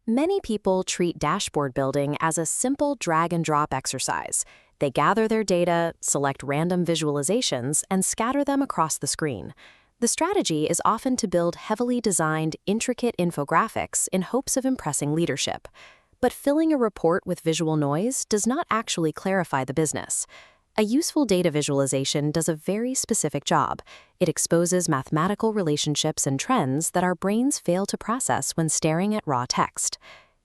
Many people treat dashboard building as a simple drag-and-drop exercise. They gather their data, select random visualizations, and scatter them across the screen. The strategy is often to build heavily designed, intricate infographics in hopes of impressing leadership. But filling a report with visual noise does not actually clarify the business. A useful data visualization does a very specific job. It exposes mathematical relationships and trends that our brains fail to process when staring at raw text.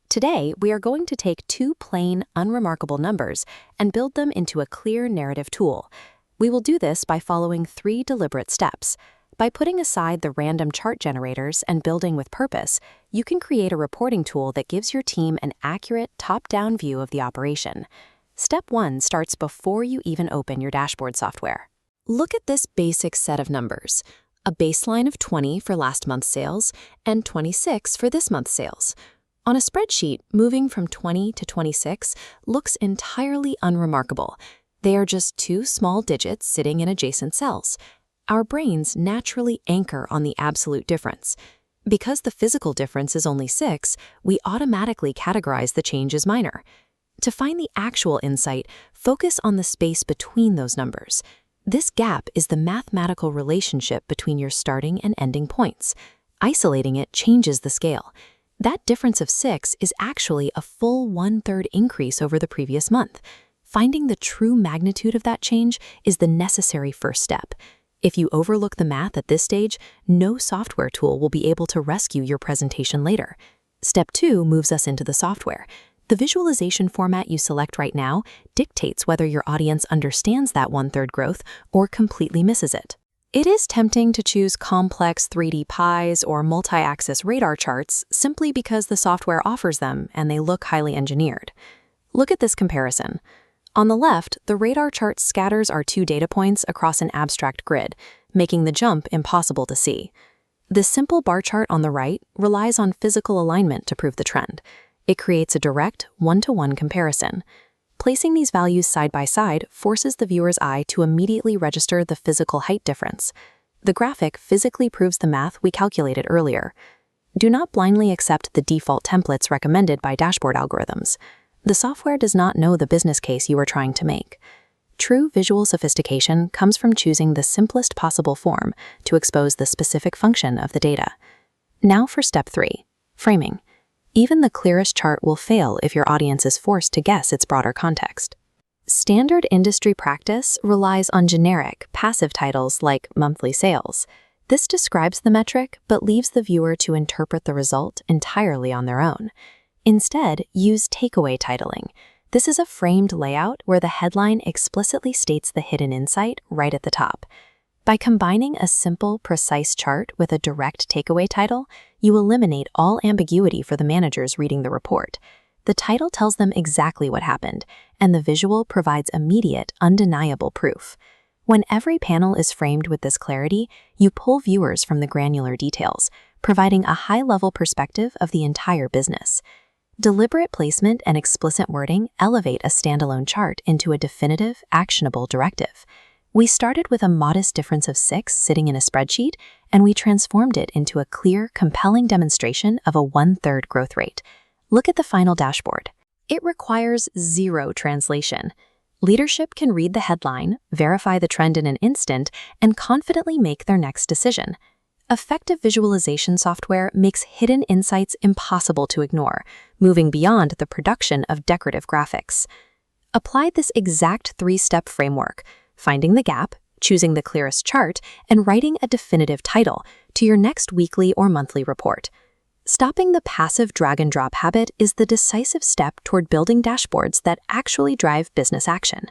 Today, we are going to take two plain, unremarkable numbers and build them into a clear narrative tool. We will do this by following three deliberate steps. By putting aside the random chart generators and building with purpose, you can create a reporting tool that gives your team an accurate, top-down view of the operation. Step 1 starts before you even open your dashboard software. Look at this basic set of numbers, a baseline of 20 for last month's sales and 26 for this month's sales. On a spreadsheet, moving from 20 to 26 looks entirely unremarkable. They are just two small digits sitting in adjacent cells. Our brains naturally anchor on the absolute difference. Because the physical difference is only 6, we automatically categorize the change as minor. To find the actual insight, focus on the space between those numbers. This gap is the mathematical relationship between your starting and ending points. Isolating it changes the scale. That difference of 6 is actually a full 1/3 increase over the previous month. Finding the true magnitude of that change is the necessary first step. If you overlook the math at this stage, no software tool will be able to rescue your presentation later. Step 2 moves us into the software. The visualization format you select right now dictates whether your audience understands that 1/3 growth or completely misses it. It is tempting to choose complex 3D pies or multi-axis radar charts simply because the software offers them and they look highly engineered. Look at this comparison. On the left, the radar chart scatters our two data points across an abstract grid, making the jump impossible to see. The simple bar chart on the right relies on physical alignment to prove the trend. It creates a direct, one-to-one comparison. Placing these values side by side forces the viewer's eye to immediately register the physical height difference. The graphic physically proves the math we calculated earlier. Do not blindly accept the default templates recommended by dashboard algorithms. The software does not know the business case you are trying to make. True visual sophistication comes from choosing the simplest possible form to expose the specific function of the data. Now for step 3, framing. Even the clearest chart will fail if your audience is forced to guess its broader context. Standard industry practice relies on generic, passive titles like monthly sales. This describes the metric but leaves the viewer to interpret the result entirely on their own. Instead, use takeaway titling. This is a framed layout where the headline explicitly states the hidden insight right at the top. By combining a simple, precise chart with a direct takeaway title, you eliminate all ambiguity for the managers reading the report. The title tells them exactly what happened, and the visual provides immediate, undeniable proof. When every panel is framed with this clarity, you pull viewers from the granular details, providing a high-level perspective of the entire business. Deliberate placement and explicit wording elevate a standalone chart into a definitive, actionable directive. We started with a modest difference of 6 sitting in a spreadsheet, and we transformed it into a clear, compelling demonstration of a 1/3 growth rate. Look at the final dashboard. It requires zero translation. Leadership can read the headline, verify the trend in an instant, and confidently make their next decision. Effective visualization software makes hidden insights impossible to ignore, moving beyond the production of decorative graphics. Apply this exact 3-step framework, finding the gap, choosing the clearest chart, and writing a definitive title to your next weekly or monthly report. Stopping the passive drag-and-drop habit is the decisive step toward building dashboards that actually drive business action.